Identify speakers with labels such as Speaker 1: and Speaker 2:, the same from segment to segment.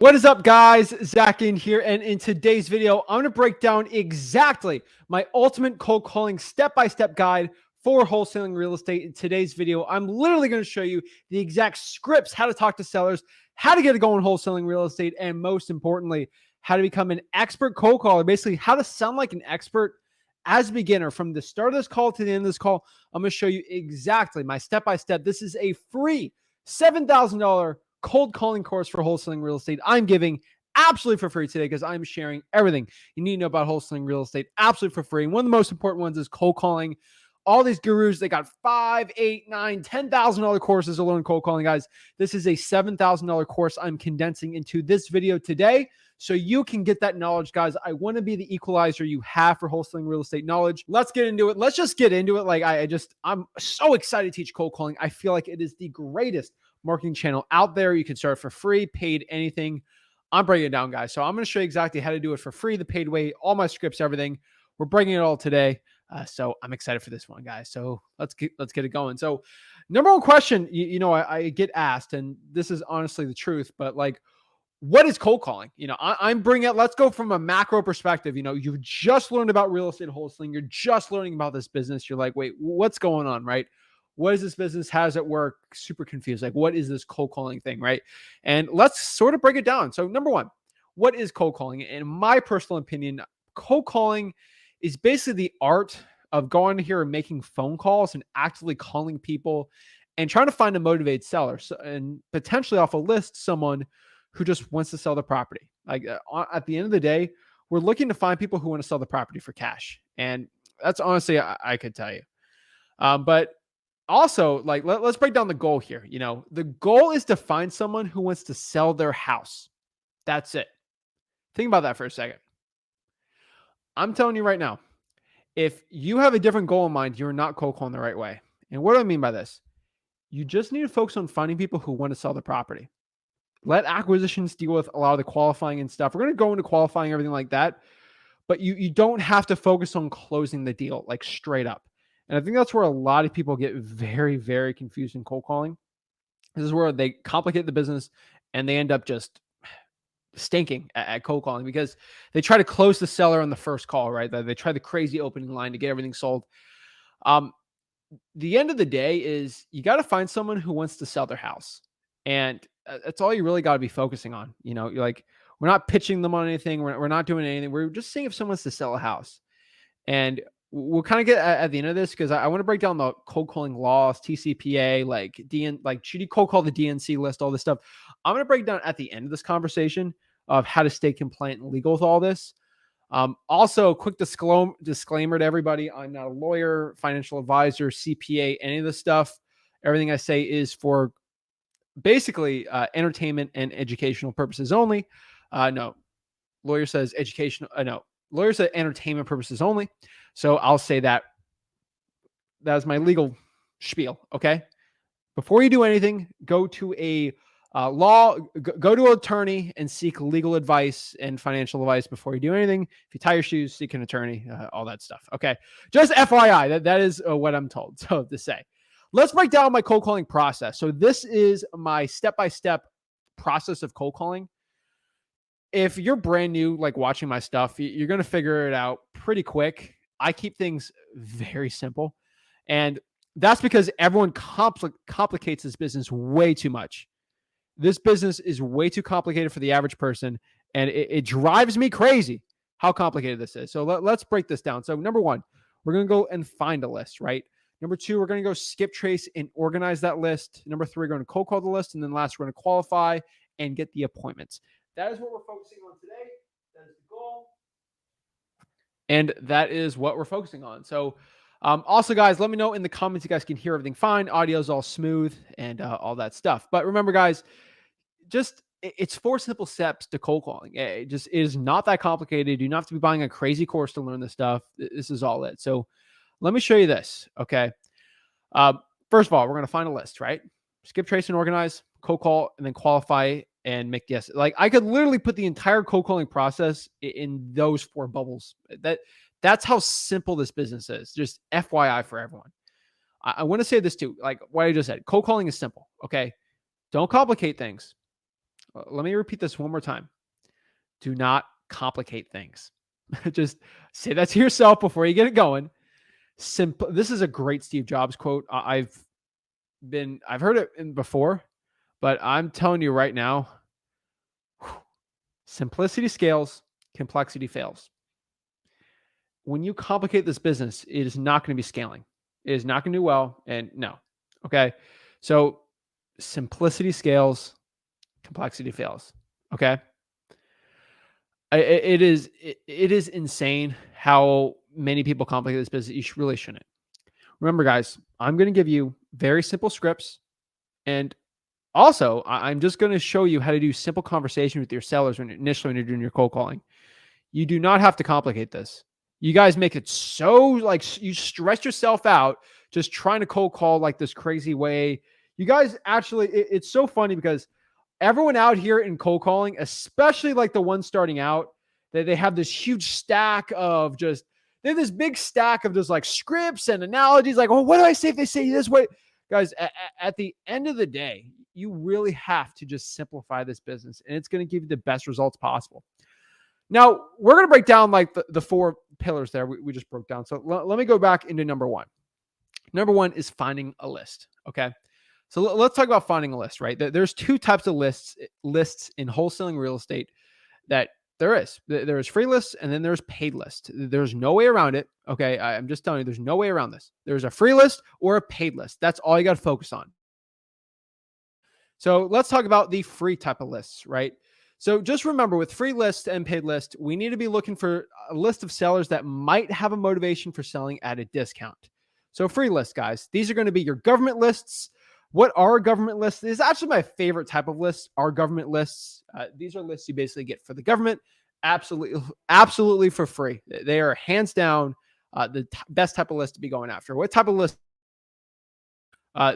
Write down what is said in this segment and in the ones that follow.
Speaker 1: What is up, guys? Zach in here, and in today's video, I'm going to break down exactly my ultimate cold calling step-by-step guide for wholesaling real estate. In today's video, I'm literally going to show you the exact scripts, how to talk to sellers, how to get it going wholesaling real estate, and most importantly, how to become an expert cold caller, basically how to sound like an expert as a beginner. From the start of this call to the end of this call, I'm going to show you exactly my step-by-step. This is a free $7,000 cold calling course for wholesaling real estate I'm giving absolutely for free today, because I'm sharing everything you need to know about wholesaling real estate absolutely for free. And one of the most important ones is cold calling. All these gurus, they got $5, $8, $9, $10,000 courses alone cold calling, guys. This is a $7,000 course I'm condensing into this video today, so you can get that knowledge, guys. I want to be the equalizer you have for wholesaling real estate knowledge. Let's get into it. Let's just get into it. Like I'm so excited to teach cold calling. I feel like it is the greatest marketing channel out there. You can start for free, paid, anything. I'm breaking it down, guys. So I'm going to show you exactly how to do it for free, the paid way, all my scripts, everything. We're breaking it all today. So I'm excited for this one, guys. So let's get it going. So number one question, I get asked, and this is honestly the truth, but like, what is cold calling? I'm bringing it. Let's go from a macro perspective. You've just learned about real estate wholesaling. You're just learning about this business. You're like, wait, what's going on, right? What is this business? How does it work? Super confused. Like, what is this cold calling thing, right? And let's sort of break it down. So number one, what is cold calling? In my personal opinion, cold calling is basically the art of going here and making phone calls and actively calling people and trying to find a motivated seller, and potentially off a list someone who just wants to sell the property. Like at the end of the day, we're looking to find people who want to sell the property for cash. And that's honestly, I could tell you. But also, like, let's break down the goal here. The goal is to find someone who wants to sell their house. That's it. Think about that for a second. I'm telling you right now, if you have a different goal in mind, you're not cold calling the right way. And what do I mean by this? You just need to focus on finding people who want to sell the property. Let acquisitions deal with a lot of the qualifying and stuff. We're going to go into qualifying, everything like that. But you don't have to focus on closing the deal, like straight up. And I think that's where a lot of people get very, very confused in cold calling. This is where they complicate the business and they end up just stinking at cold calling, because they try to close the seller on the first call, right? They try the crazy opening line to get everything sold. The end of the day is you got to find someone who wants to sell their house. And that's all you really got to be focusing on. You're like, we're not pitching them on anything. We're not doing anything. We're just seeing if someone wants to sell a house. And we'll kind of get at the end of this, because I want to break down the cold calling laws, TCPA, like should you cold call the DNC list, all this stuff. I'm going to break down at the end of this conversation of how to stay compliant and legal with all this. Also, quick disclaimer to everybody: I'm not a lawyer, financial advisor, CPA, any of this stuff. Everything I say is for basically entertainment and educational purposes only. No, lawyer says educational. No, lawyer said entertainment purposes only. So I'll say that is my legal spiel. Okay. Before you do anything, go to a go to an attorney and seek legal advice and financial advice before you do anything. If you tie your shoes, seek an attorney, all that stuff. Okay. Just FYI, that is what I'm told. So to say, let's break down my cold calling process. So this is my step-by-step process of cold calling. If you're brand new, like watching my stuff, you're going to figure it out pretty quick. I keep things very simple. And that's because everyone complicates this business way too much. This business is way too complicated for the average person. And it drives me crazy how complicated this is. So let's break this down. So number one, we're going to go and find a list, right? Number two, we're going to go skip trace and organize that list. Number three, we're going to cold call the list. And then last, we're going to qualify and get the appointments. That is what we're focusing on today. That is the goal. And that is what we're focusing on. So also, guys, let me know in the comments you guys can hear everything fine. Audio is all smooth and all that stuff. But remember, guys, it's 4 simple steps to cold calling. It is not that complicated. You don't have to be buying a crazy course to learn this stuff. This is all it. So let me show you this. Okay. First of all, we're going to find a list, right? Skip, trace, and organize, cold call, and then qualify and make yes. Like, I could literally put the entire cold calling process in those 4 bubbles. That's how simple this business is. Just FYI for everyone. I want to say this too, like what I just said. Cold calling is simple. Okay. Don't complicate things. Let me repeat this one more time. Do not complicate things. Just say that to yourself before you get it going. Simple. This is a great Steve Jobs quote. I've heard it before, but I'm telling you right now, simplicity scales, complexity fails. When you complicate this business, it is not going to be scaling. It is not going to do well. And no. Okay. So simplicity scales, complexity fails. Okay. It is insane how many people complicate this business. You really shouldn't. Remember, guys, I'm going to give you very simple scripts. And also, I'm just going to show you how to do simple conversation with your sellers when you're doing your cold calling. You do not have to complicate this. You guys make it so like you stress yourself out just trying to cold call like this crazy way. You guys actually, it's so funny because everyone out here in cold calling, especially like the ones starting out, they have this huge stack of just, they have this big stack of just like scripts and analogies. Like, oh, what do I say if they say this way? Guys, at the end of the day, you really have to just simplify this business and it's going to give you the best results possible. Now, we're going to break down like the 4 pillars there we just broke down. So let me go back into number 1. Number 1 is finding a list. Okay. So let's talk about finding a list, right? There's 2 types of lists in wholesaling real estate that there is. There's free lists and then there's paid lists. There's no way around it. Okay. I'm just telling you, there's no way around this. There's a free list or a paid list. That's all you got to focus on. So let's talk about the free type of lists, right? So just remember, with free list and paid list, we need to be looking for a list of sellers that might have a motivation for selling at a discount. So free list, guys, these are going to be your government lists. What are government lists? This is actually my favorite type of lists, are government lists. These are lists you basically get for the government, absolutely for free. They are hands down the best type of list to be going after. What type of list?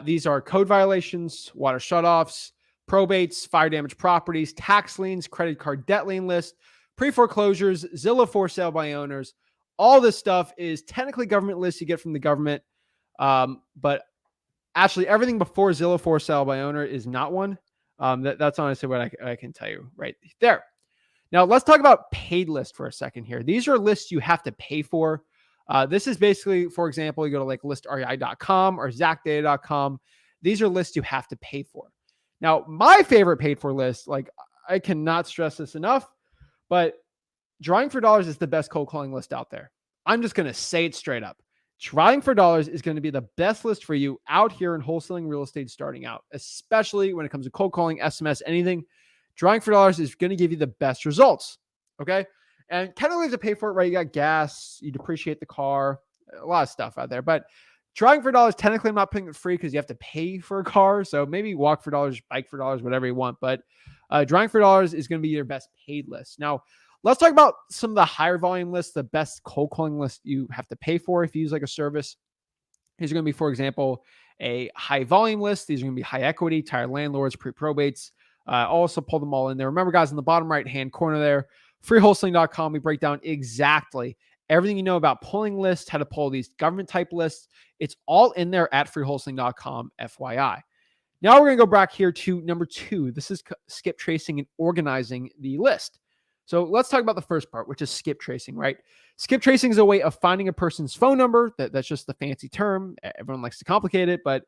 Speaker 1: These are code violations, water shutoffs, probates, fire damage properties, tax liens, credit card debt lien list, pre-foreclosures, Zillow for sale by owners. All this stuff is technically government lists you get from the government. But actually everything before Zillow for sale by owner is not one. That's honestly what I can tell you right there. Now let's talk about paid list for a second here. These are lists you have to pay for. This is basically, for example, you go to like listrei.com or zachdata.com. These are lists you have to pay for. Now, my favorite paid for list, like I cannot stress this enough, but Drawing for Dollars is the best cold calling list out there. I'm just going to say it straight up. Drawing for Dollars is going to be the best list for you out here in wholesaling real estate starting out, especially when it comes to cold calling, SMS, anything. Drawing for Dollars is going to give you the best results. Okay. And kind of leave to pay for it, right? You got gas, you depreciate the car, a lot of stuff out there. But Drawing for Dollars, technically I'm not putting it free because you have to pay for a car. So maybe Walk for Dollars, Bike for Dollars, whatever you want. But Drawing for Dollars is going to be your best paid list. Now, let's talk about some of the higher volume lists, the best cold calling list you have to pay for if you use like a service. These are going to be, for example, a high volume list. These are going to be high equity, tired landlords, pre-probates. Also pull them all in there. Remember, guys, in the bottom right-hand corner there, freewholesaling.com, we break down exactly everything you know about pulling lists, how to pull these government type lists. It's all in there at freewholesaling.com, FYI. Now we're going to go back here to number 2. This is skip tracing and organizing the list. So let's talk about the first part, which is skip tracing, right? Skip tracing is a way of finding a person's phone number. That's just the fancy term. Everyone likes to complicate it, but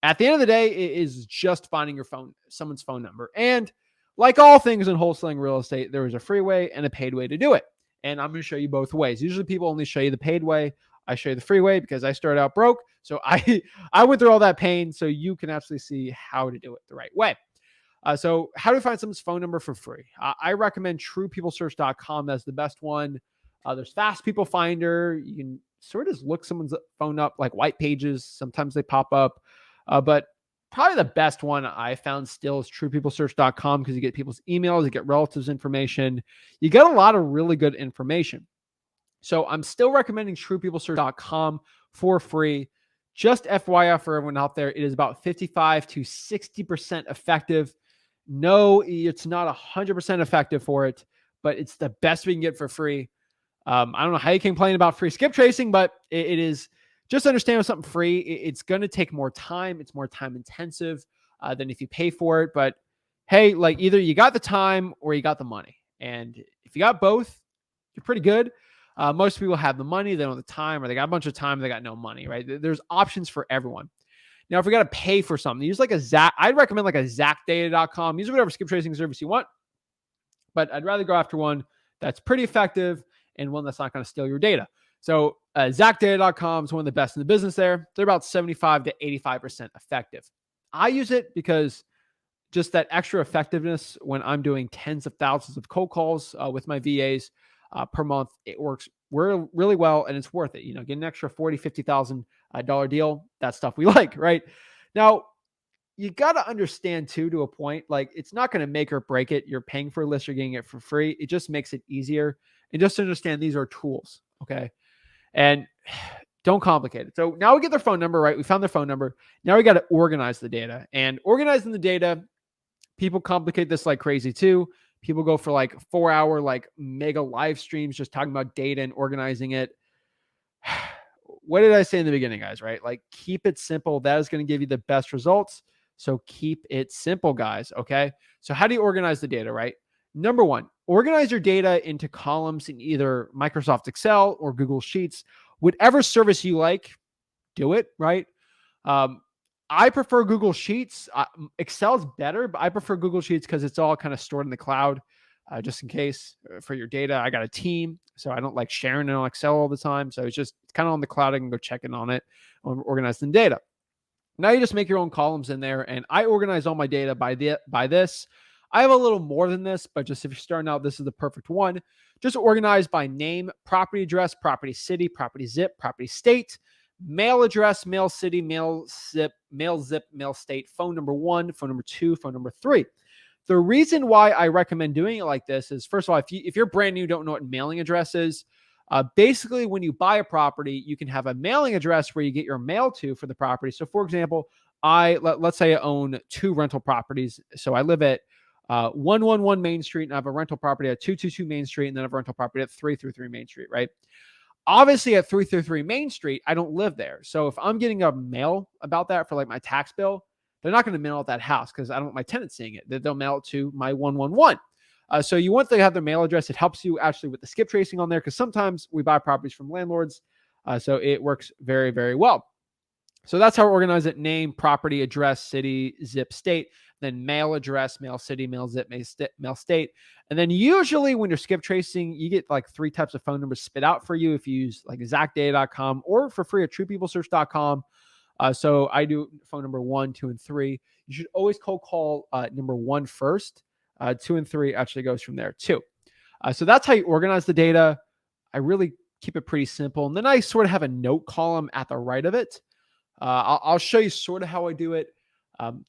Speaker 1: at the end of the day, it is just finding someone's phone number. And like all things in wholesaling real estate, there is a free way and a paid way to do it. And I'm going to show you both ways. Usually people only show you the paid way. I show you the free way because I started out broke. So I went through all that pain so you can actually see how to do it the right way. So how do we find someone's phone number for free? I recommend truepeoplesearch.com as the best one. There's Fast People Finder. You can sort of look someone's phone up, like white pages. Sometimes they pop up. But probably the best one I found still is truepeoplesearch.com because you get people's emails, you get relatives information. You get a lot of really good information. So I'm still recommending truepeoplesearch.com for free. Just FYI for everyone out there, it is about 55 to 60% effective. No, it's not 100% effective for it, but it's the best we can get for free. I don't know how you can complain about free skip tracing, but it is, just understand with something free, it's going to take more time. It's more time intensive than if you pay for it. But hey, like either you got the time or you got the money. And if you got both, you're pretty good. Most people have the money, they don't have the time, or they got a bunch of time, they got no money, right? There's options for everyone. Now, if we got to pay for something, use like a Zack. I'd recommend like a ZachData.com. Use whatever skip tracing service you want, but I'd rather go after one that's pretty effective and one that's not going to steal your data. So ZachData.com is one of the best in the business there. They're about 75 to 85% effective. I use it because just that extra effectiveness when I'm doing tens of thousands of cold calls with my VAs per month, it works really well and it's worth it. You know, get an extra $40,000, $50,000 deal. That's stuff we like, right? Now, you got to understand too, to a point, like it's not going to make or break it. You're paying for a list, you're getting it for free. It just makes it easier. And just understand these are tools. Okay. And don't complicate it. So now we get their phone number, right? We found their phone number. Now we got to organize the data, and organizing the data, people complicate this like crazy too. People go for like 4-hour, like mega live streams, just talking about data and organizing it. What did I say in the beginning, guys, right? Like keep it simple. That is going to give you the best results. So keep it simple, guys. Okay. So how do you organize the data, right? Number one, organize your data into columns in either Microsoft Excel or Google Sheets, whatever service you like, do it, right? I prefer Google Sheets. Excel's better, but I prefer Google Sheets because it's all kind of stored in the cloud, just in case for your data. I got a team, so I don't like sharing it on Excel all the time. So it's kind of on the cloud. I can go check in on it, organizing data. Now you just make your own columns in there, and I organize all my data by this. I have a little more than this, but just if you're starting out, this is the perfect one. Just organize by name, property address, property city, property zip, property state, mail address, mail city, mail zip, mail state, phone number 1, phone number 2, phone number 3. The reason why I recommend doing it like this is, first of all, if you're brand new, don't know what mailing address is, basically when you buy a property, you can have a mailing address where you get your mail to for the property. So for example, let's say I own 2 rental properties. So I live at 111 Main Street, and I have a rental property at 222 Main Street, and then I have a rental property at 333 Main Street, right? Obviously at 333 Main Street, I don't live there. So if I'm getting a mail about that for like my tax bill, they're not going to mail it that house because I don't want my tenants seeing it. They'll mail it to my 111. So you want to have their mail address. It helps you actually with the skip tracing on there because sometimes we buy properties from landlords. So it works very, very well. So that's how we organize it: name, property, address, city, zip, state, then mail address, mail city, mail zip, mail state. And then usually when you're skip tracing, you get like 3 types of phone numbers spit out for you if you use like ZachData.com or for free at TruePeopleSearch.com. So I do phone number 1, 2, and 3. You should always cold call number 1 first. 2 and 3 actually goes from there too. So that's how you organize the data. I really keep it pretty simple. And then I sort of have a note column at the right of it. I'll show you sort of how I do it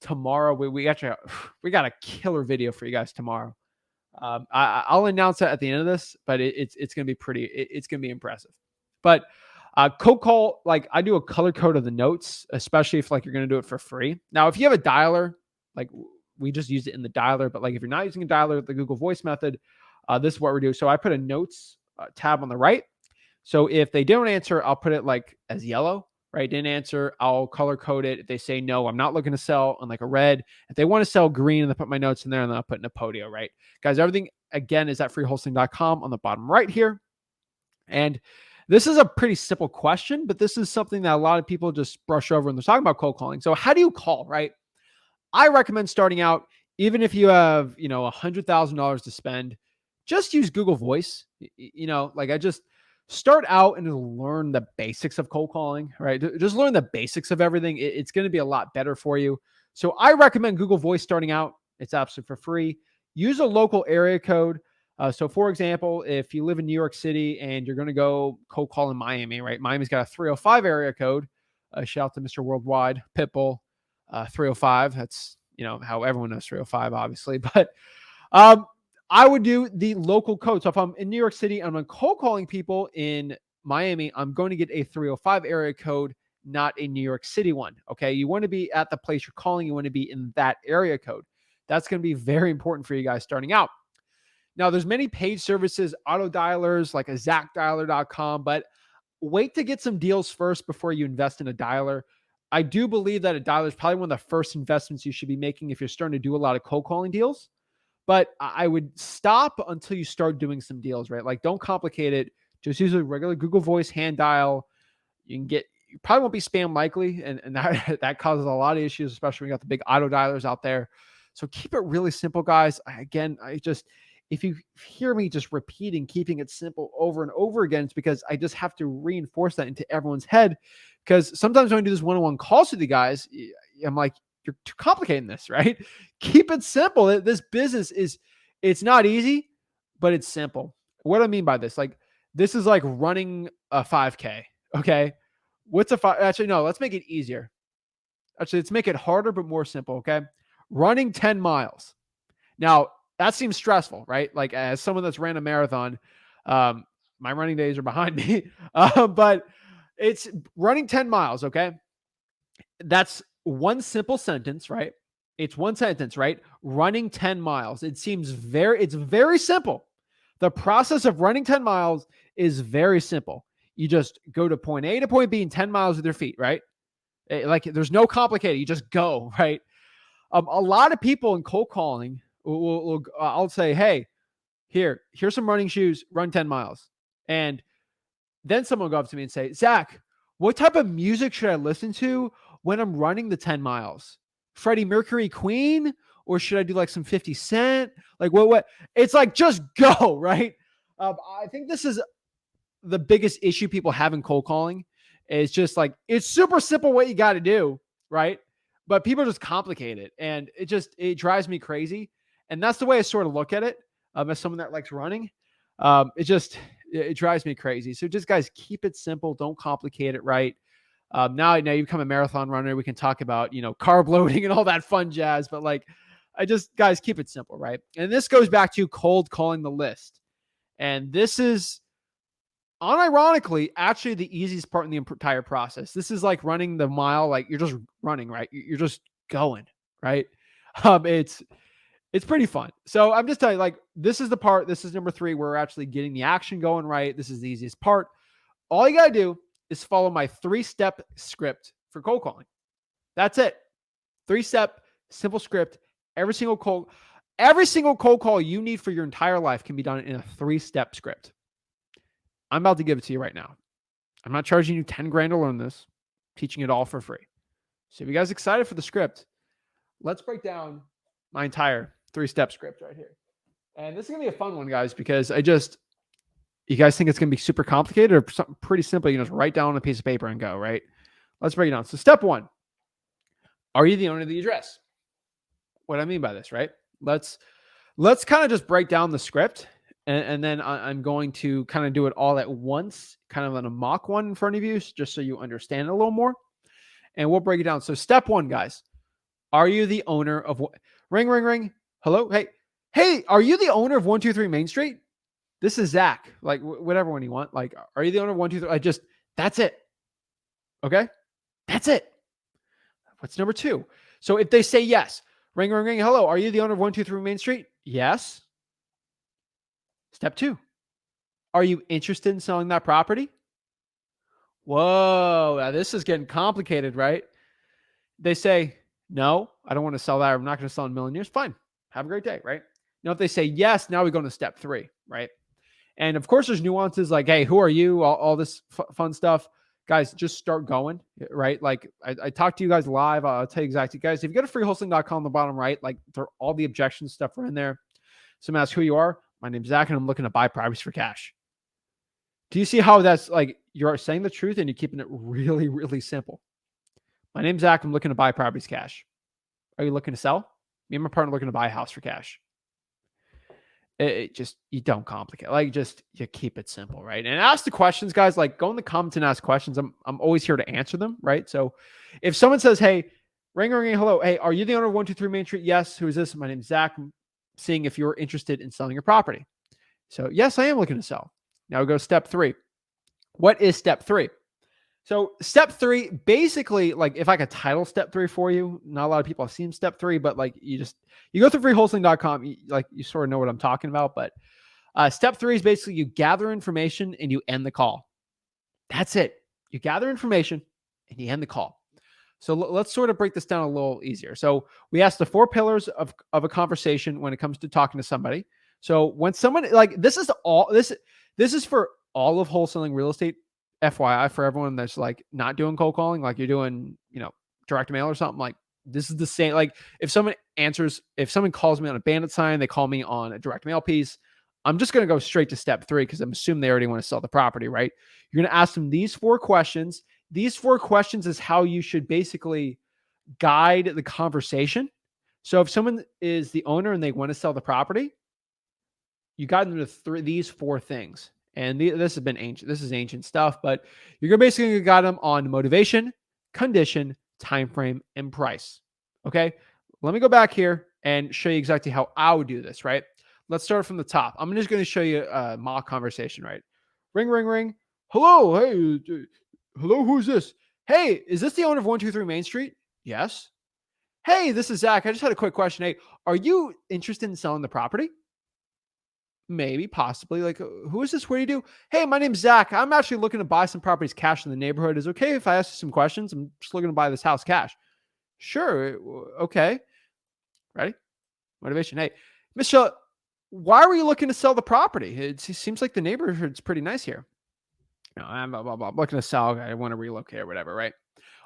Speaker 1: tomorrow. We actually we got a killer video for you guys tomorrow. I'll announce it at the end of this, but it's gonna be it's gonna be impressive. But cold call, like I do a color code of the notes, especially if like you're gonna do it for free. Now, if you have a dialer, like we just use it in the dialer, but like if you're not using a dialer, the Google Voice method, this is what we do. So I put a notes tab on the right. So if they don't answer, I'll put it like as yellow. Right? Didn't answer, I'll color code it. If they say no, I'm not looking to sell, on like a red. If they want to sell green, and they put my notes in there, and then I'll put in a podio, right? Guys, everything again is at freewholesaling.com on the bottom right here. And this is a pretty simple question, but this is something that a lot of people just brush over when they're talking about cold calling. So how do you call, right? I recommend starting out, even if you have, $100,000 to spend, just use Google Voice. Like I just start out and learn the basics of cold calling, right? Just learn the basics of everything. It's going to be a lot better for you. So I recommend Google Voice starting out. It's absolutely for free. Use a local area code. So for example, if you live in New York City and you're going to go cold call in Miami, right? Miami's got a 305 area code. Shout out to Mr. Worldwide, Pitbull, 305. That's, how everyone knows 305, obviously. But I would do the local code. So if I'm in New York City, I'm cold calling people in Miami, I'm going to get a 305 area code, not a New York City one. Okay. You want to be at the place you're calling. You want to be in that area code. That's going to be very important for you guys starting out. Now, there's many paid services, auto dialers like a ZachDialer.com, but wait to get some deals first before you invest in a dialer. I do believe that a dialer is probably one of the first investments you should be making if you're starting to do a lot of cold calling deals. But I would stop until you start doing some deals, right? Like, don't complicate it. Just use a regular Google Voice hand dial. You probably won't be spam likely, and that that causes a lot of issues, especially when you got the big auto dialers out there. So keep it really simple, guys. I just, if you hear me just repeating, keeping it simple over and over again, it's because I just have to reinforce that into everyone's head. Because sometimes when I do this one-on-one calls with you guys, I'm like, you're too complicating this, right? Keep it simple. This business it's not easy, but it's simple. What I mean by this, like, this is like running a 5K. Okay. What's a five? Actually, no, let's make it easier. Actually, let's make it harder, but more simple. Okay. Running 10 miles. Now, that seems stressful, right? Like, as someone that's ran a marathon, my running days are behind me. But it's running 10 miles. Okay. That's one simple sentence, right? It's one sentence, right? Running 10 miles. It's very simple. The process of running 10 miles is very simple. You just go to point A to point B in 10 miles with your feet, right? Like, there's no complicated. You just go, right? A lot of people in cold calling I'll say, hey, here's some running shoes, run 10 miles. And then someone will go up to me and say, Zach, what type of music should I listen to when I'm running the 10 miles? Freddie Mercury, Queen? Or should I do like some 50 Cent? Like, what? It's like, just go, right? I think this is the biggest issue people have in cold calling. Is just like, it's super simple what you got to do, right? But people just complicate it. And it drives me crazy. And that's the way I sort of look at it, as someone that likes running. It drives me crazy. So just, guys, keep it simple. Don't complicate it, right? Now you become a marathon runner. We can talk about, carb loading and all that fun jazz. But like, guys, keep it simple, right? And this goes back to cold calling the list. And this is unironically actually the easiest part in the entire process. This is like running the mile. Like, you're just running, right? You're just going, right? It's pretty fun. So I'm just telling you, like, this is the part. This is number 3. Where we're actually getting the action going, right? This is the easiest part. All you got to do is follow my 3-step script for cold calling. That's it. 3-step, simple script. Every single cold call you need for your entire life can be done in a 3-step script. I'm about to give it to you right now. I'm not charging you 10 grand to learn this. I'm teaching it all for free. So if you guys are excited for the script, let's break down my entire 3-step script right here. And this is going to be a fun one, guys, because you guys think it's going to be super complicated or something pretty simple? You just write down on a piece of paper and go, right? Let's break it down. So step 1, are you the owner of the address? What I mean by this, right? Let's kind of just break down the script, and then I'm going to kind of do it all at once, kind of on a mock one in front of you, just so you understand it a little more. And we'll break it down. So step 1, guys, are you the owner of what? Ring, ring, ring. Hello? Hey, are you the owner of 123 Main Street? This is Zach. Like, whatever one you want. Like, are you the owner of 123? That's it. Okay? That's it. What's number 2? So if they say yes, ring, ring, ring. Hello, are you the owner of 123 Main Street? Yes. Step 2, are you interested in selling that property? Whoa, now this is getting complicated, right? They say, no, I don't want to sell that. I'm not going to sell in a million years. Fine. Have a great day, right? Now, if they say yes, now we go to step 3, right? And of course, there's nuances like, hey, who are you? All this fun stuff. Guys, just start going, right? Like, I talk to you guys live. I'll tell you exactly. Guys, if you go to freewholesaling.com on the bottom right, like, all the objections stuff are in there. Someone asks who you are. My name's Zach, and I'm looking to buy properties for cash. Do you see how that's like, you're saying the truth and you're keeping it really, really simple? My name's Zach. I'm looking to buy properties cash. Are you looking to sell? Me and my partner looking to buy a house for cash. You don't complicate. Like, you keep it simple, right? And ask the questions, guys. Like, go in the comments and ask questions. I'm always here to answer them, right? So if someone says, hey, ring, ring, hello. Hey, are you the owner of 123 Main Street? Yes. Who is this? My name's Zach. I'm seeing if you're interested in selling your property. So yes, I am looking to sell. Now we go to step 3. What is step 3? So step 3, basically, like, if I could title step 3 for you, not a lot of people have seen step 3, but like, you go through freewholesaling.com, you sort of know what I'm talking about. But step 3 is basically you gather information and you end the call. That's it. You gather information and you end the call. So let's sort of break this down a little easier. So we asked the 4 pillars of a conversation when it comes to talking to somebody. So when someone like this is for all of wholesaling real estate, FYI, for everyone that's like not doing cold calling, like you're doing, direct mail or something, like this is the same. Like if someone calls me on a bandit sign, they call me on a direct mail piece, I'm just going to go straight to step 3 because I'm assuming they already want to sell the property, right? You're going to ask them these 4 questions. These 4 questions is how you should basically guide the conversation. So if someone is the owner and they want to sell the property, you got them to these 4 things. And this has been ancient. This is ancient stuff, but you're gonna basically got them on motivation, condition, time frame, and price. Okay. Let me go back here and show you exactly how I would do this, right? Let's start from the top. I'm just going to show you a mock conversation, right? Ring, ring, ring. Hello. Hey, hello. Who's this? Hey, is this the owner of 123 Main Street? Yes. Hey, this is Zach. I just had a quick question. Hey, are you interested in selling the property? Maybe, possibly. Like, who is this? What do you do? Hey, my name's Zach. I'm actually looking to buy some properties cash in the neighborhood. Is it okay if I ask you some questions? I'm just looking to buy this house cash. Sure. Okay. Ready? Motivation. Hey, Michelle, why were you looking to sell the property? It seems like the neighborhood's pretty nice here. No, I'm looking to sell. I want to relocate or whatever, right?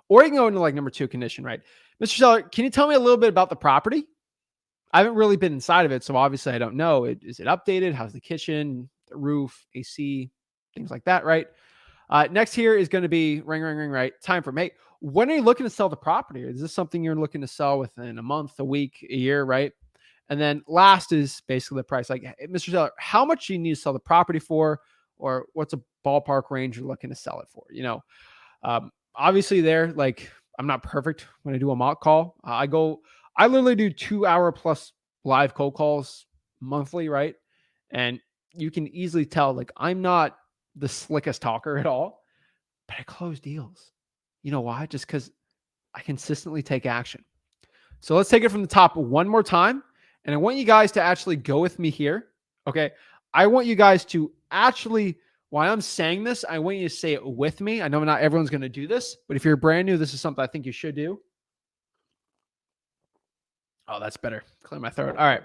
Speaker 1: Or you can go into like number 2 condition, right? Mr. Seller, can you tell me a little bit about the property? I haven't really been inside of it, so obviously I don't know. Is it updated? How's the kitchen, the roof, AC, things like that, right? Next here is going to be ring, ring, ring, right? Time for mate. When are you looking to sell the property? Is this something you're looking to sell within a month, a week, a year, right? And then last is basically the price. Like, hey, Mr. Seller, how much do you need to sell the property for? Or what's a ballpark range you're looking to sell it for? Obviously there, like I'm not perfect when I do a mock call. I literally do 2-hour plus live cold calls monthly, right? And you can easily tell, like, I'm not the slickest talker at all, but I close deals. You know why? Just because I consistently take action. So let's take it from the top one more time. And I want you guys to actually go with me here. Okay. I want you guys to actually, while I'm saying this, I want you to say it with me. I know not everyone's going to do this, but if you're brand new, this is something I think you should do. Oh, that's better. Clear my throat. All right.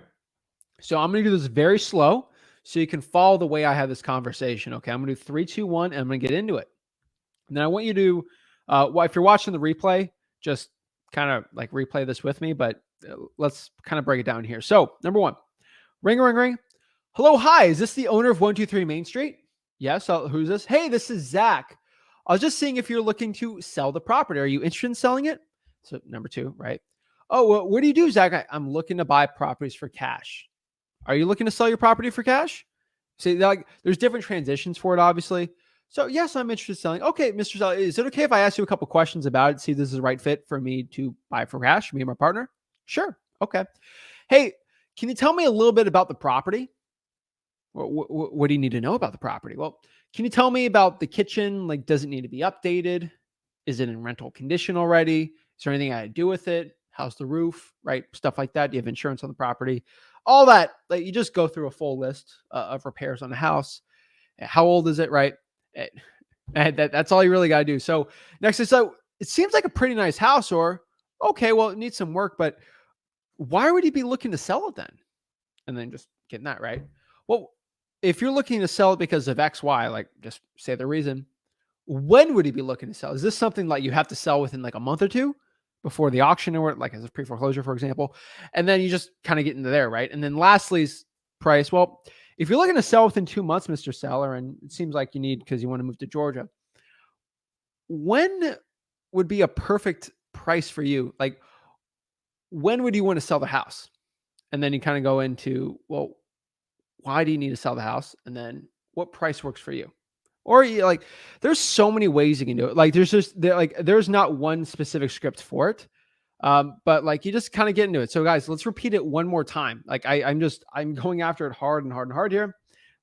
Speaker 1: So I'm going to do this very slow so you can follow the way I have this conversation. Okay. I'm going to do 3, 2, 1, and I'm going to get into it. And then I want you to, if you're watching the replay, just kind of like replay this with me, but let's kind of break it down here. So number 1, ring, ring, ring. Hello. Hi. Is this the owner of 123 Main Street? Yes. Who's this? Hey, this is Zach. I was just seeing if you're looking to sell the property. Are you interested in selling it? So number 2, right? Oh, well, what do you do, Zach? I'm looking to buy properties for cash. Are you looking to sell your property for cash? See, like, there's different transitions for it, obviously. So yes, I'm interested in selling. Okay, Mr. Seller, is it okay if I ask you a couple questions about it, see if this is the right fit for me to buy for cash, me and my partner? Sure. Okay. Hey, can you tell me a little bit about the property? What do you need to know about the property? Well, can you tell me about the kitchen? Like, does it need to be updated? Is it in rental condition already? Is there anything I do with it? How's the roof? Right? Stuff like that. Do you have insurance on the property? All that. Like, you just go through a full list of repairs on the house. How old is it? Right? And that's all you really got to do. So next is, so it seems like a pretty nice house, or okay, well, it needs some work, but why would you be looking to sell it then? And then just getting that right. Well, if you're looking to sell it because of X, Y, like just say the reason, when would he be looking to sell? Is this something like you have to sell within like a month or 2 before the auction, or like as a pre-foreclosure, for example? And then you just kind of get into there, right? And then lastly, price. Well, if you're looking to sell within 2 months, Mr. Seller, and it seems like you need because you want to move to Georgia, when would be a perfect price for you? Like, when would you want to sell the house? And then you kind of go into, well, why do you need to sell the house? And then what price works for you? Or you, like, there's so many ways you can do it. Like, there's not one specific script for it. But like, you just kind of get into it. So guys, let's repeat it one more time. Like I'm going after it hard and hard and hard here.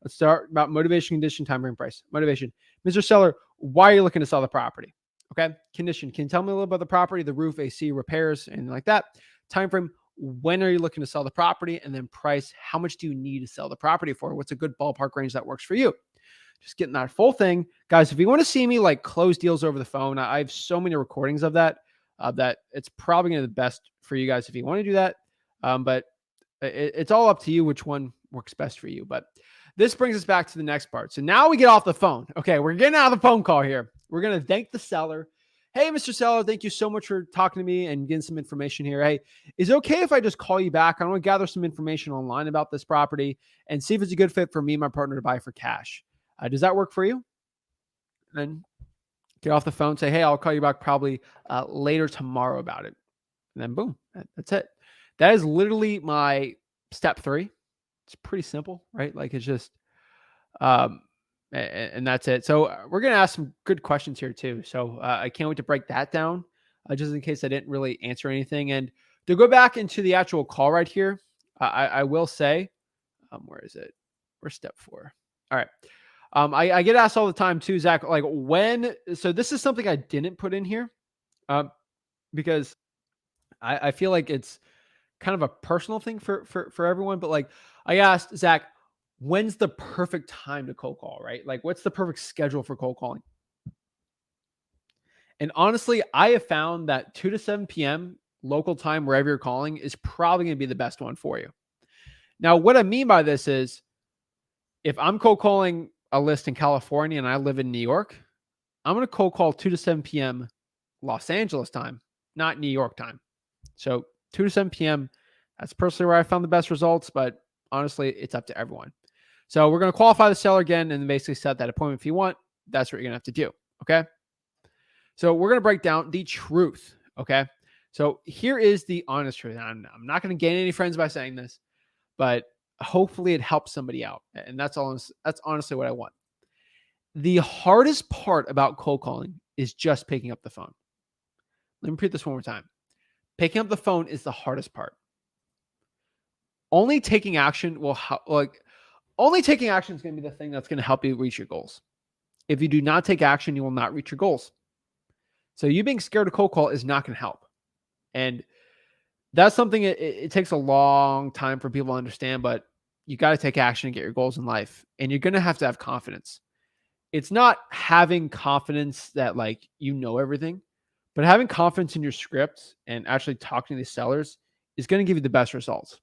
Speaker 1: Let's start about motivation, condition, time, frame, price. Motivation. Mr. Seller, why are you looking to sell the property? Okay. Condition. Can you tell me a little about the property, the roof, AC, repairs, and like that? Time frame. When are you looking to sell the property? And then price. How much do you need to sell the property for? What's a good ballpark range that works for you? Just getting that full thing. Guys, if you want to see me like close deals over the phone, I have so many recordings of that. that it's probably going to be the best for you guys if you want to do that. But it's all up to you which one works best for you. But this brings us back to the next part. So now we get off the phone. Okay, we're getting out of the phone call here. We're going to thank the seller. Hey, Mr. Seller, thank you so much for talking to me and getting some information here. Hey, is it okay if I just call you back? I want to gather some information online about this property and see if it's a good fit for me and my partner to buy for cash. Does that work for you? And then get off the phone, say, hey, I'll call you back probably later tomorrow about it. And then boom, that's it. That is literally my step 3. It's pretty simple, right? Like it's just, and that's it. So we're going to ask some good questions here too. So I can't wait to break that down just in case I didn't really answer anything. And to go back into the actual call right here, I will say, where is it? Where's step 4? All right. I get asked all the time too, Zach, like so this is something I didn't put in here because I feel like it's kind of a personal thing for everyone. But like I asked Zach, when's the perfect time to cold call, right? Like what's the perfect schedule for cold calling? And honestly, I have found that 2 to 7 p.m. local time, wherever you're calling, is probably going to be the best one for you. Now, what I mean by this is if I'm cold calling a list in California and I live in New York, I'm going to cold call 2 to 7 p.m. Los Angeles time, not New York time. So 2 to 7 p.m., that's personally where I found the best results, but honestly, it's up to everyone. So we're going to qualify the seller again and basically set that appointment if you want. That's what you're going to have to do, okay? So we're going to break down the truth, okay? So here is the honest truth. I'm not going to gain any friends by saying this, but hopefully it helps somebody out. And that's honestly what I want. The hardest part about cold calling is just picking up the phone. Let me repeat this one more time. Picking up the phone is the hardest part. Only taking action is going to be the thing that's going to help you reach your goals. If you do not take action, you will not reach your goals. So you being scared to cold call is not going to help. And that's something it takes a long time for people to understand, but you got to take action and get your goals in life. And you're going to have confidence. It's not having confidence that like, you know everything, but having confidence in your script and actually talking to these sellers is going to give you the best results.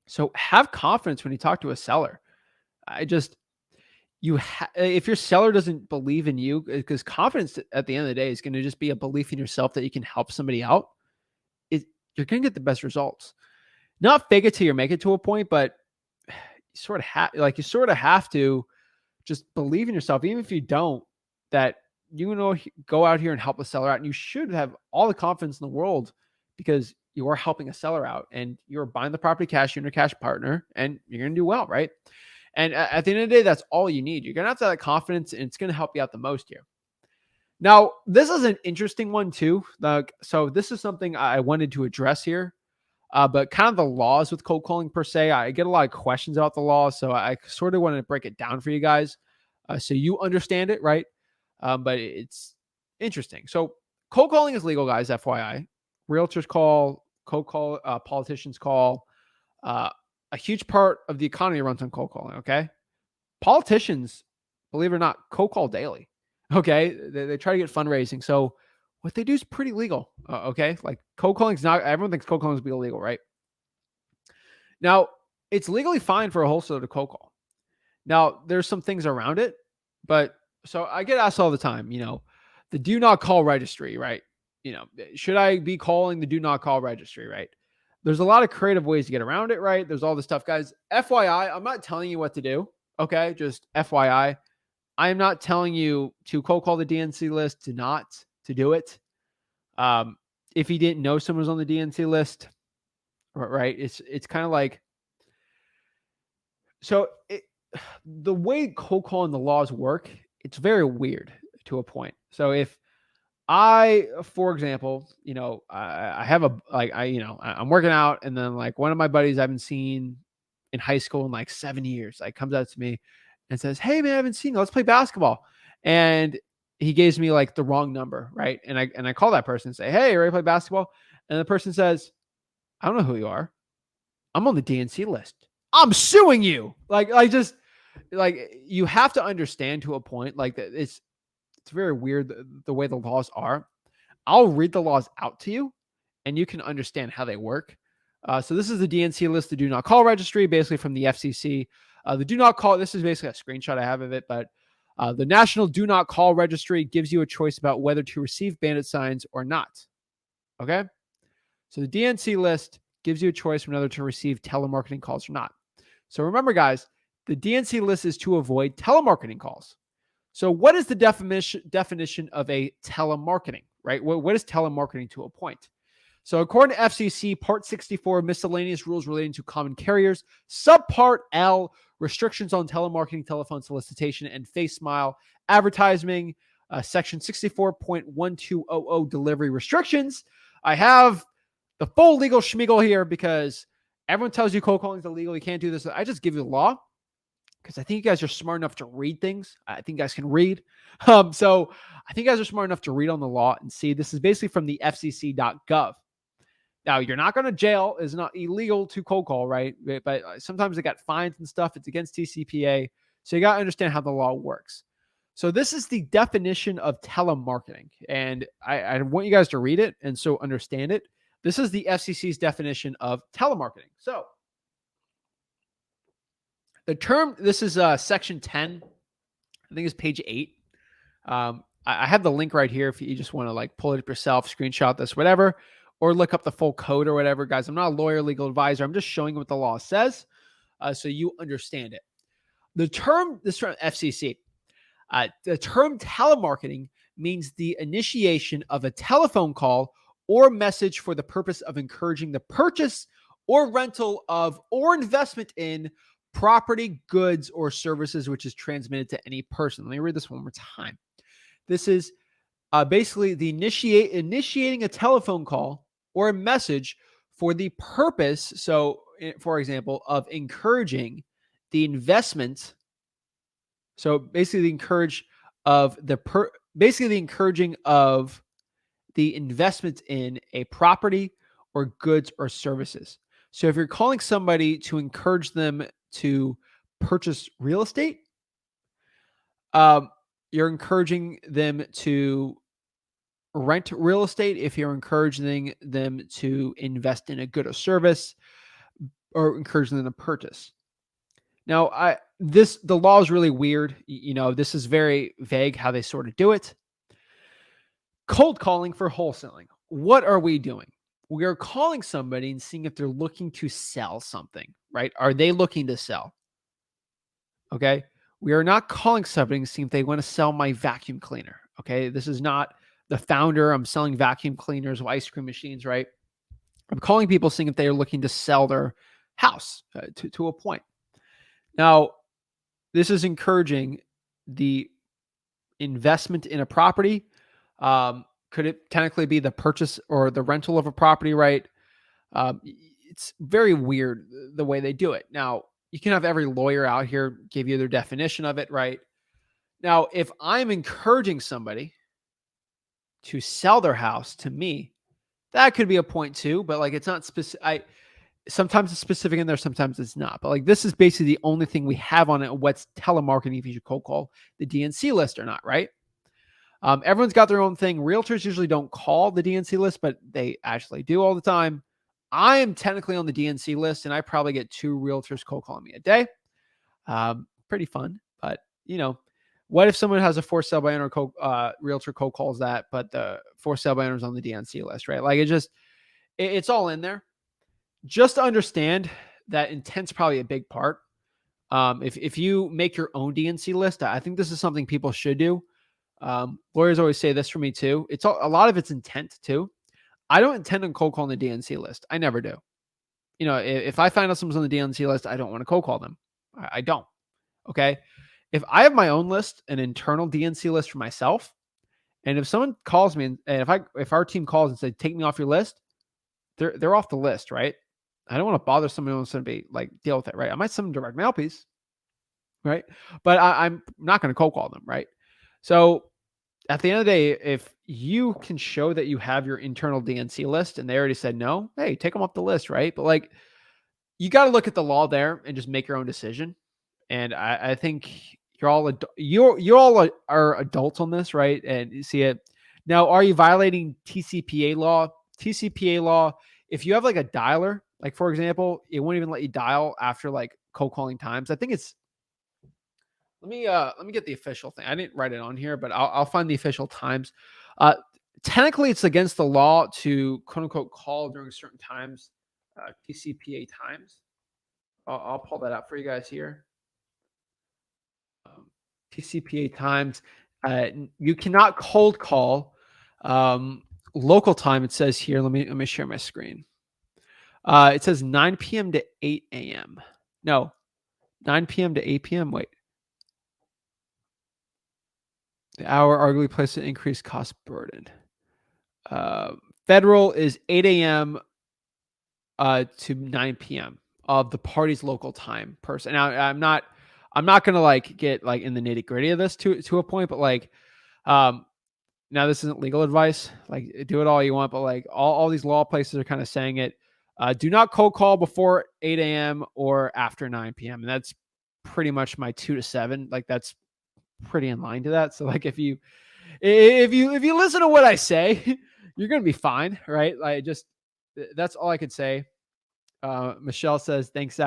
Speaker 1: So have confidence when you talk to a seller. If your seller doesn't believe in you, because confidence at the end of the day is going to just be a belief in yourself that you can help somebody out, you're going to get the best results. Not fake it till you make it to a point, but you sort of have to just believe in yourself, even if you don't, that go out here and help a seller out. And you should have all the confidence in the world because you are helping a seller out and you're buying the property cash, you're a cash partner, and you're going to do well, right? And at the end of the day, that's all you need. You're going to have that confidence and it's going to help you out the most here. Now, this is an interesting one too. So this is something I wanted to address here, but kind of the laws with cold calling per se. I get a lot of questions about the laws, so I sort of wanted to break it down for you guys so you understand it, right? But it's interesting. So cold calling is legal, guys, FYI. Realtors call, cold call, politicians call. A huge part of the economy runs on cold calling, okay? Politicians, believe it or not, cold call daily, okay? They try to get fundraising. So what they do is pretty legal, okay? Like cold calling is not, everyone thinks cold calling is illegal, right? Now, it's legally fine for a wholesaler to cold call. Now, there's some things around it, but so I get asked all the time, the do not call registry, right? Should I be calling the do not call registry, right? There's a lot of creative ways to get around it, right? There's all this stuff, guys. FYI, I'm not telling you what to do, okay? Just FYI. I am not telling you to cold call the DNC list, to do it. If you didn't know someone was on the DNC list, right? It's kind of like, so the way cold calling the laws work, it's very weird to a point. So if for example, I have I'm working out and then like one of my buddies I haven't seen in high school in like 7 years, like comes out to me and says, hey man, I haven't seen you. Let's play basketball. And he gives me like the wrong number. Right. And I call that person and say, hey, ready to play basketball? And the person says, I don't know who you are. I'm on the DNC list. I'm suing you. Like you have to understand to a point like that. It's very weird the way the laws are. I'll read the laws out to you and you can understand how they work. So this is the DNC list, the do not call registry, basically from the FCC. The do not call, this is basically a screenshot I have of it, but the National Do Not Call Registry gives you a choice about whether to receive bandit signs or not. Okay. So the DNC list gives you a choice whether to receive telemarketing calls or not. So remember, guys, the DNC list is to avoid telemarketing calls. So what is the definition of a telemarketing, right? What is telemarketing to a point? So according to FCC Part 64, miscellaneous rules relating to common carriers, Subpart L, restrictions on telemarketing, telephone solicitation, and face smile advertising, Section 64.1200, delivery restrictions. I have the full legal schmiegel here because everyone tells you cold calling is illegal. You can't do this. I just give you the law because I think you guys are smart enough to read things. I think you guys can read. So I think you guys are smart enough to read on the law and see. This is basically from the FCC.gov. Now, you're not going to jail. It's not illegal to cold call, right? But sometimes they got fines and stuff. It's against TCPA. So you got to understand how the law works. So this is the definition of telemarketing. And I want you guys to read it and so understand it. This is the FCC's definition of telemarketing. So the term, this is section 10, I think it's page 8. I have the link right here if you just want to like pull it up yourself, screenshot this, whatever, or look up the full code or whatever. Guys, I'm not a lawyer, legal advisor. I'm just showing what the law says so you understand it. This term FCC, the term telemarketing means the initiation of a telephone call or message for the purpose of encouraging the purchase or rental of or investment in property, goods, or services which is transmitted to any person. Let me read this one more time. This is basically the initiating a telephone call or a message for the purpose, so for example, of encouraging the investment. So basically the encouraging of the investment in a property or goods or services. So if you're calling somebody to encourage them to purchase real estate, you're encouraging them to rent real estate. If you're encouraging them to invest in a good or service, or encouraging them to purchase. Now, the law is really weird. This is very vague how they sort of do it. Cold calling for wholesaling. What are we doing? We are calling somebody and seeing if they're looking to sell something, right? Are they looking to sell? Okay. We are not calling somebody and seeing if they want to sell my vacuum cleaner. Okay. This is not the founder. I'm selling vacuum cleaners or ice cream machines, right? I'm calling people seeing if they are looking to sell their house to a point. Now, this is encouraging the investment in a property. Could it technically be the purchase or the rental of a property, right? It's very weird the way they do it. Now, you can have every lawyer out here give you their definition of it, right? Now, if I'm encouraging somebody to sell their house to me, that could be a point too, but like it's not specific. Sometimes it's specific in there, sometimes it's not. But like this is basically the only thing we have on it. What's telemarketing if you should cold call the DNC list or not, right? Everyone's got their own thing. Realtors usually don't call the DNC list, but they actually do all the time. I am technically on the DNC list, and I probably get 2 realtors cold calling me a day. Pretty fun, but what if someone has a for sale by owner realtor cold calls that, but the for sale by owner is on the DNC list, right? Like it's all in there. Just to understand that intent's probably a big part. If you make your own DNC list, I think this is something people should do. Lawyers always say this for me too. It's a lot of it's intent too. I don't intend on cold calling the DNC list. I never do. If I find out someone's on the DNC list, I don't want to cold call them. I don't. Okay. If I have my own list, an internal DNC list for myself, and if someone calls me and if our team calls and says, take me off your list, they're off the list, right? I don't want to bother someone who wants to be like deal with it, right? I might send them direct mail piece, right? But I'm not going to cold call them, right? So at the end of the day, if you can show that you have your internal DNC list and they already said no, hey, take them off the list, right? But like, you got to look at the law there and just make your own decision. And I think you all are adults on this, right? And you see it. Now, are you violating TCPA law? TCPA law, if you have like a dialer, like for example, it won't even let you dial after like cold calling times. I think it's let me get the official thing. I didn't write it on here, but I'll find the official times. Uh Technically it's against the law to quote unquote call during certain times, TCPA times. I'll pull that up for you guys here. Um, TCPA times. You cannot cold call. Um, Local time. It says here. Let me share my screen. It says 9 p.m. to 8 a.m. No, 9 p.m. to 8 p.m. Wait, the hour arguably places an increased cost burden. Uh, Federal is 8 a.m. To 9 p.m. of the party's local time person. Now, I'm not gonna like get like in the nitty gritty of this to a point, but like, um, now this isn't legal advice. Like, do it all you want, but like all these law places are kind of saying it. Do not cold call before 8 a.m. or after 9 p.m. And that's pretty much my 2 to 7. Like that's pretty in line to that. So like if you listen to what I say, you're gonna be fine, right? Like just that's all I could say. Michelle says, thanks, Zach.